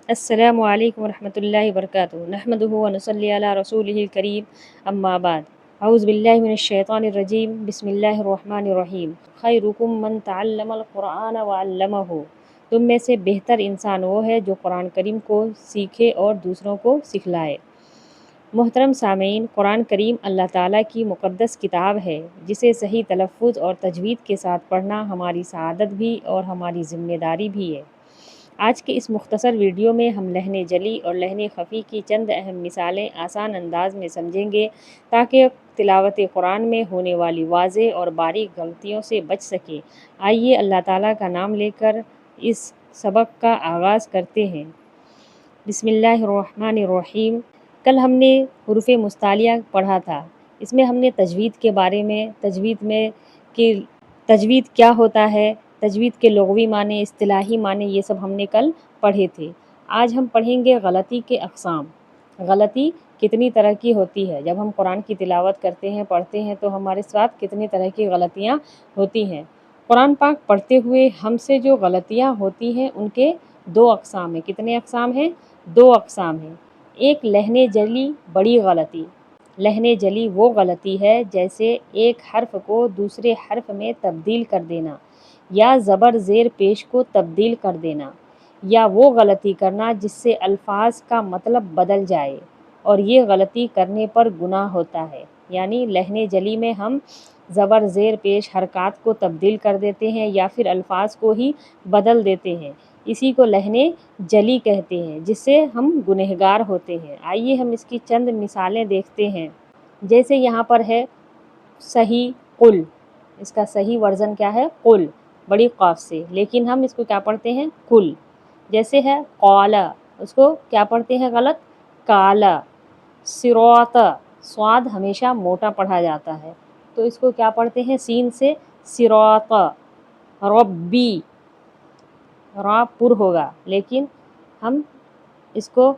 السلام علیکم ورحمۃ اللہ وبرکاتہ نحمدہ ونصلی علی رسولہ الکریم اما بعد اعوذ باللہ من الشیطان الرجیم بسم اللہ الرحمن الرحیم خیرکم من تعلم القرآن وعلمہ، تم میں سے بہتر انسان وہ ہے جو قرآن کریم کو سیکھے اور دوسروں کو سکھلائے۔ محترم سامعین، قرآن کریم اللہ تعالیٰ کی مقدس کتاب ہے جسے صحیح تلفظ اور تجوید کے ساتھ پڑھنا ہماری سعادت بھی اور ہماری ذمہ داری بھی ہے۔ آج کے اس مختصر ویڈیو میں ہم لہن جلی اور لہن خفی کی چند اہم مثالیں آسان انداز میں سمجھیں گے تاکہ تلاوت قرآن میں ہونے والی واضح اور باریک غلطیوں سے بچ سکیں۔ آئیے اللہ تعالیٰ کا نام لے کر اس سبق کا آغاز کرتے ہیں۔ بسم اللہ الرحمن الرحیم۔ کل ہم نے حروف مستعلیہ پڑھا تھا۔ اس میں ہم نے تجوید کے بارے میں، تجوید کیا ہوتا ہے، تجوید کے لغوی معنی، اصطلاحی معنی، یہ سب ہم نے کل پڑھے تھے۔ آج ہم پڑھیں گے غلطی کے اقسام۔ غلطی کتنی طرح کی ہوتی ہے؟ جب ہم قرآن کی تلاوت کرتے ہیں، پڑھتے ہیں تو ہمارے ساتھ کتنی طرح کی غلطیاں ہوتی ہیں۔ قرآن پاک پڑھتے ہوئے ہم سے جو غلطیاں ہوتی ہیں ان کے دو اقسام ہیں۔ کتنے اقسام ہیں؟ دو اقسام ہیں۔ ایک لہن جلی بڑی غلطی۔ لہن جلی وہ غلطی ہے جیسے ایک حرف کو دوسرے حرف میں تبدیل کر دینا، یا زبر زیر پیش کو تبدیل کر دینا، یا وہ غلطی کرنا جس سے الفاظ کا مطلب بدل جائے، اور یہ غلطی کرنے پر گناہ ہوتا ہے۔ یعنی لہن جلی میں ہم زبر زیر پیش حرکات کو تبدیل کر دیتے ہیں یا پھر الفاظ کو ہی بدل دیتے ہیں، اسی کو لہن جلی کہتے ہیں، جس سے ہم گنہگار ہوتے ہیں۔ آئیے ہم اس کی چند مثالیں دیکھتے ہیں۔ جیسے یہاں پر ہے صحیح قل، اس کا صحیح ورژن کیا ہے؟ قل، بڑی قاف سے، لیکن ہم اس کو کیا پڑھتے ہیں؟ کل۔ جیسے ہے قالا، اس کو کیا پڑھتے ہیں غلط؟ کالا۔ صراط، صاد ہمیشہ موٹا پڑھا جاتا ہے تو اس کو کیا پڑھتے ہیں؟ سین سے صراط۔ ربی، را پر ہوگا لیکن ہم اس کو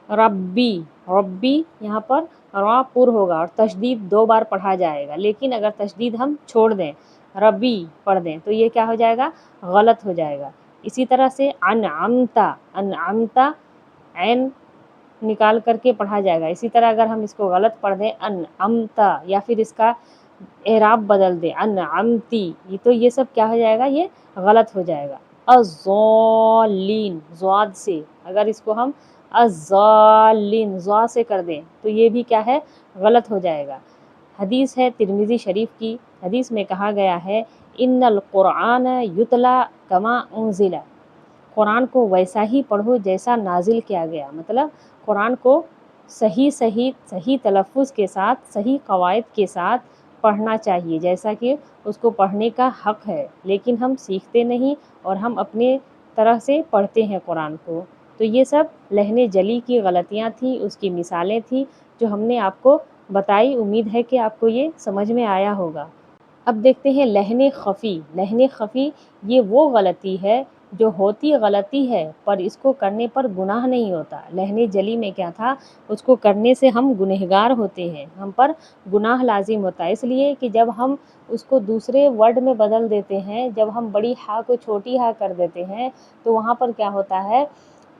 ربی، ربی یہاں پر را پر ہوگا اور تشدید دو بار پڑھا جائے گا، لیکن اگر تشدید ہم چھوڑ دیں، ربی پڑھ دیں تو یہ کیا ہو جائے گا؟ غلط ہو جائے گا۔ اسی طرح سے انعمتا، انعمتا عین نکال کر کے پڑھا جائے گا۔ اسی طرح اگر ہم اس کو غلط پڑھ دیں انعمتا، یا پھر اس کا اعراب بدل دیں انعمتی، تو یہ سب کیا ہو جائے گا؟ یہ غلط ہو جائے گا۔ الضالین، ضاد سے، اگر اس کو ہم الضالین ضا سے کر دیں تو یہ بھی کیا ہے؟ غلط ہو جائے گا۔ حدیث ہے ترمذی شریف کی، حدیث میں کہا گیا ہے ان القرآن یتلا کما انزل، قرآن کو ویسا ہی پڑھو جیسا نازل کیا گیا۔ مطلب قرآن کو صحیح تلفظ کے ساتھ، صحیح قواعد کے ساتھ پڑھنا چاہیے جیسا کہ اس کو پڑھنے کا حق ہے، لیکن ہم سیکھتے نہیں اور ہم اپنے طرح سے پڑھتے ہیں قرآن کو۔ تو یہ سب لہن جلی کی غلطیاں تھیں، اس کی مثالیں تھیں جو ہم نے آپ کو بتائی۔ امید ہے کہ آپ کو یہ سمجھ میں آیا ہوگا۔ اب دیکھتے ہیں لہن خفی۔ لہن خفی یہ وہ غلطی ہے جو ہوتی غلطی ہے پر اس کو کرنے پر گناہ نہیں ہوتا۔ لہن جلی میں کیا تھا؟ اس کو کرنے سے ہم گنہگار ہوتے ہیں، ہم پر گناہ لازم ہوتا ہے، اس لیے کہ جب ہم اس کو دوسرے ورڈ میں بدل دیتے ہیں، جب ہم بڑی ہا کو چھوٹی ہا کر دیتے ہیں تو وہاں پر کیا ہوتا ہے؟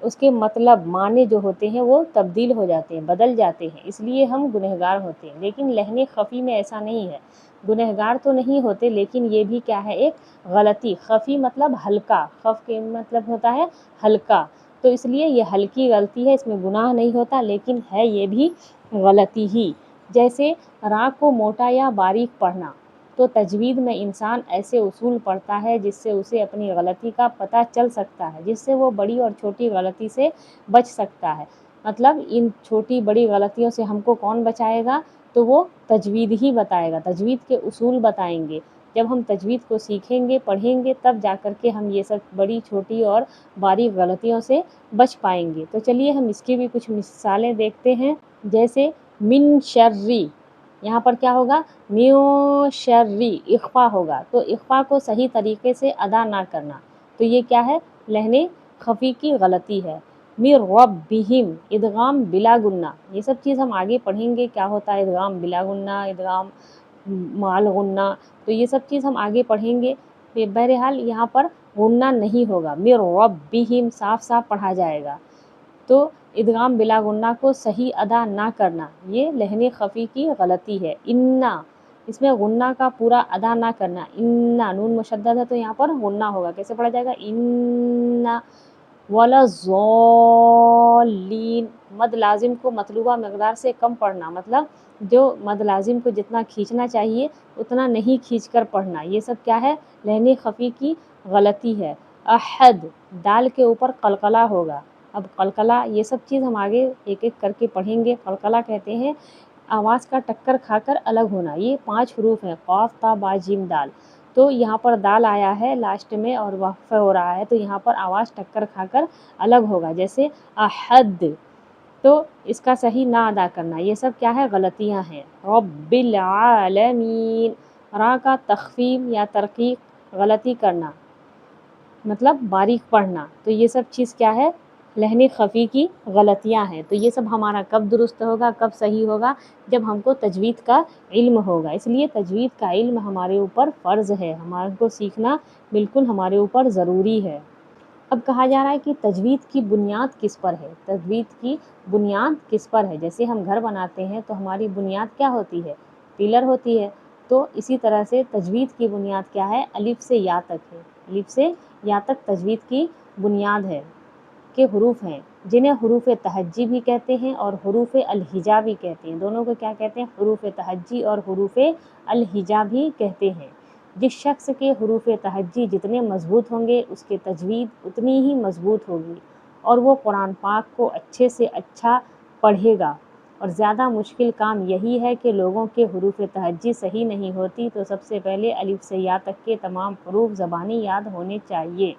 اس کے مطلب معنی جو ہوتے ہیں وہ تبدیل ہو جاتے ہیں، بدل جاتے ہیں، اس لیے ہم گنہگار ہوتے ہیں۔ لیکن لہن خفی میں ایسا نہیں ہے، گنہگار تو نہیں ہوتے لیکن یہ بھی کیا ہے؟ ایک غلطی۔ خفی مطلب ہلکا، خف کے مطلب ہوتا ہے ہلکا، تو اس لیے یہ ہلکی غلطی ہے، اس میں گناہ نہیں ہوتا لیکن ہے یہ بھی غلطی ہی۔ جیسے را کو موٹا یا باریک پڑھنا، تو تجوید میں انسان ایسے اصول پڑھتا ہے جس سے اسے اپنی غلطی کا پتہ چل سکتا ہے، جس سے وہ بڑی اور چھوٹی غلطی سے بچ سکتا ہے۔ مطلب ان چھوٹی بڑی غلطیوں سے ہم کو کون بچائے گا؟ تو وہ تجوید ہی بتائے گا، تجوید کے اصول بتائیں گے۔ جب ہم تجوید کو سیکھیں گے، پڑھیں گے، تب جا کر کے ہم یہ سب بڑی چھوٹی اور باریک غلطیوں سے بچ پائیں گے۔ تو چلیے ہم اس کی بھی کچھ مثالیں دیکھتے ہیں۔ جیسے من شرری، یہاں پر کیا ہوگا؟ میو شرری، اخفا ہوگا، تو اخفا کو صحیح طریقے سے ادا نہ کرنا، تو یہ کیا ہے؟ لہن خفی کی غلطی ہے۔ من ربہم، ادغام بلا غنہ، یہ سب چیز ہم آگے پڑھیں گے کیا ہوتا ہے ادغام بلا غنہ، ادغام مال غنہ، تو یہ سب چیز ہم آگے پڑھیں گے۔ بہرحال یہاں پر غنہ نہیں ہوگا، من ربہم صاف صاف پڑھا جائے گا۔ تو ادغام بلا غنہ کو صحیح ادا نہ کرنا یہ لہن خفی کی غلطی ہے۔ انا اس میں غنہ کا پورا ادا نہ کرنا، انا نون مشدد ہے تو یہاں پر غنہ ہوگا، کیسے پڑھا جائے گا؟ انا ولا ضالین، مد لازم کو مطلوبہ مقدار سے کم پڑھنا، مطلب جو مد لازم کو جتنا کھینچنا چاہیے اتنا نہیں کھینچ کر پڑھنا، یہ سب کیا ہے؟ لہن خفی کی غلطی ہے۔ احد دال کے اوپر قلقلہ ہوگا، اب قلقلہ یہ سب چیز ہم آگے ایک ایک کر کے پڑھیں گے۔ قلقلہ کہتے ہیں آواز کا ٹکر کھا کر الگ ہونا، یہ 5 حروف ہیں، قاف تا با جیم دال، تو یہاں پر دال آیا ہے لاسٹ میں اور وقفہ ہو رہا ہے تو یہاں پر آواز ٹکر کھا کر الگ ہوگا، جیسے احد، تو اس کا صحیح نہ ادا کرنا، یہ سب کیا ہے؟ غلطیاں ہیں۔ رب العالمین، را کا تخفیف یا ترقیق غلطی کرنا، مطلب باریک پڑھنا، تو یہ سب چیز کیا ہے؟ لہن خفی کی غلطیاں ہیں۔ تو یہ سب ہمارا کب درست ہوگا، کب صحیح ہوگا؟ جب ہم کو تجوید کا علم ہوگا، اس لیے تجوید کا علم ہمارے اوپر فرض ہے، ہمارے کو سیکھنا بالکل ہمارے اوپر ضروری ہے۔ اب کہا جا رہا ہے کہ تجوید کی بنیاد کس پر ہے؟ تجوید کی بنیاد کس پر ہے؟ جیسے ہم گھر بناتے ہیں تو ہماری بنیاد کیا ہوتی ہے؟ پلر ہوتی ہے، تو اسی طرح سے تجوید کی بنیاد کیا ہے؟ الف سے یا تک ہے، الف سے یا تک تجوید کی بنیاد ہے کہ حروف ہیں جنہیں حروف تہجی بھی کہتے ہیں اور حروف الہجا بھی کہتے ہیں، دونوں کو کیا کہتے ہیں؟ حروف تہجی اور حروف الہجا بھی کہتے ہیں۔ جس شخص کے حروف تہجی جتنے مضبوط ہوں گے اس کے تجوید اتنی ہی مضبوط ہوگی اور وہ قرآن پاک کو اچھے سے اچھا پڑھے گا۔ اور زیادہ مشکل کام یہی ہے کہ لوگوں کے حروف تہجی صحیح نہیں ہوتی، تو سب سے پہلے الف سے یا تک کے تمام حروف زبانی یاد ہونے چاہیے۔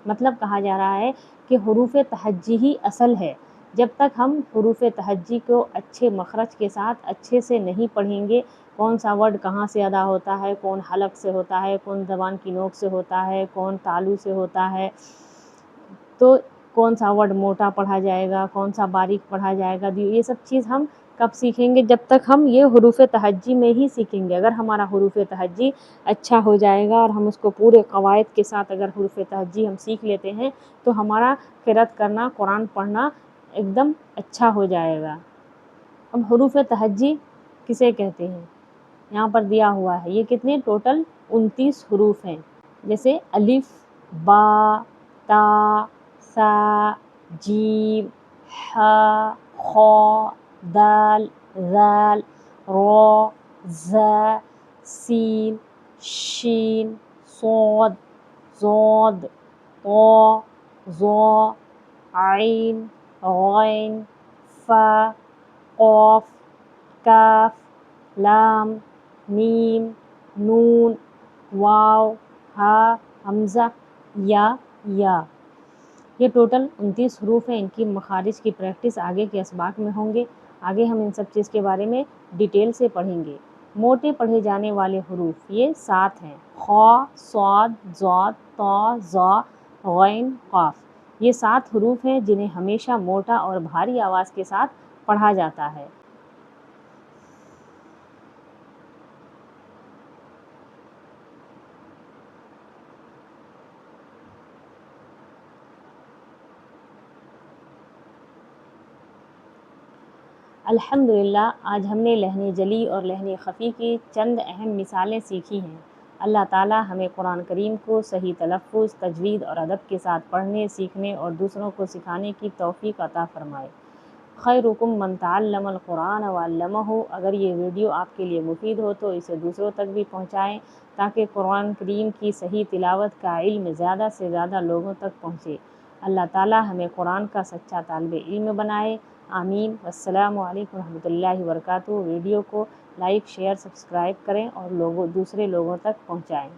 مطلب کہا جا رہا ہے کہ حروف تہجی ہی اصل ہے، جب تک ہم حروف تہجی کو اچھے مخرج کے ساتھ اچھے سے نہیں پڑھیں گے، کون سا ورڈ کہاں سے ادا ہوتا ہے، کون حلق سے ہوتا ہے، کون زبان کی نوک سے ہوتا ہے، کون تالو سے ہوتا ہے، تو کون سا ورڈ موٹا پڑھا جائے گا، کون سا باریک پڑھا جائے گا، یہ سب چیز ہم کب سیکھیں گے؟ جب تک ہم یہ حروف تہجی میں ہی سیکھیں گے۔ اگر ہمارا حروف تہجی اچھا ہو جائے گا اور ہم اس کو پورے قواعد کے ساتھ اگر حروف تہجی ہم سیکھ لیتے ہیں تو ہمارا قرأت کرنا، قرآن پڑھنا ایک دم اچھا ہو جائے گا۔ اب حروف تہجی کسے کہتے ہیں؟ یہاں پر دیا ہوا ہے، یہ کتنے ٹوٹل 29 حروف ہیں، جیسے الف، با، تا، سا، جیم، ح، خ، دال، ذال، را، ز، سین، شین، صاد، ضاد، طا، ظا، عین، غین، فا، قاف، کاف، لام، میم، نون، واو، ہا، حمزہ، یا۔ یہ ٹوٹل 29 حروف ہیں، ان کی مخارج کی پریکٹس آگے کے اسباق میں ہوں گے، آگے ہم ان سب چیز کے بارے میں ڈیٹیل سے پڑھیں گے۔ موٹے پڑھے جانے والے حروف یہ 7 ہیں، خ، صاد، ضاد، طا، ظا، غین، قاف، یہ 7 حروف ہیں جنہیں ہمیشہ موٹا اور بھاری آواز کے ساتھ پڑھا جاتا ہے۔ الحمدللہ آج ہم نے لہن جلی اور لہن خفی کی چند اہم مثالیں سیکھی ہیں۔ اللہ تعالیٰ ہمیں قرآن کریم کو صحیح تلفظ، تجوید اور ادب کے ساتھ پڑھنے، سیکھنے اور دوسروں کو سکھانے کی توفیق عطا فرمائے۔ خیرکم من تعلم القرآن وعلمہ، اگر یہ ویڈیو آپ کے لیے مفید ہو تو اسے دوسروں تک بھی پہنچائیں تاکہ قرآن کریم کی صحیح تلاوت کا علم زیادہ سے زیادہ لوگوں تک پہنچے۔ اللہ تعالیٰ ہمیں قرآن کا سچا طالب علم بنائے، آمین۔ السلام علیکم ورحمۃ اللہ وبرکاتہ۔ ویڈیو کو لائک، شیئر، سبسکرائب کریں اور دوسرے لوگوں تک پہنچائیں۔